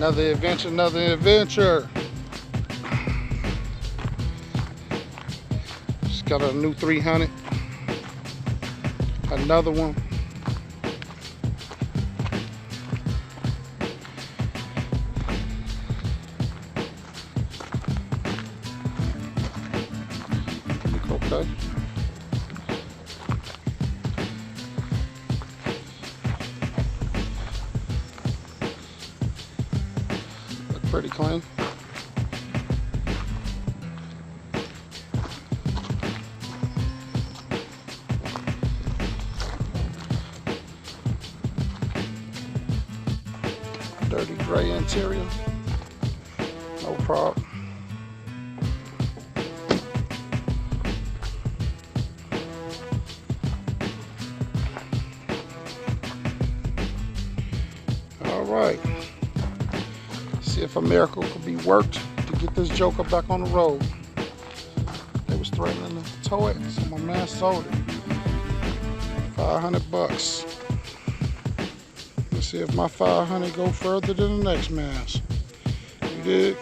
Another adventure, another adventure. Just got a new 300. Another one. Okay. Look pretty clean. Dirty gray interior. No problem. All right. See if a miracle could be worked to get this joker back on the road. They was threatening to tow it, so my man sold it. $500. Let's see if my 500 go further than the next man's. You dig?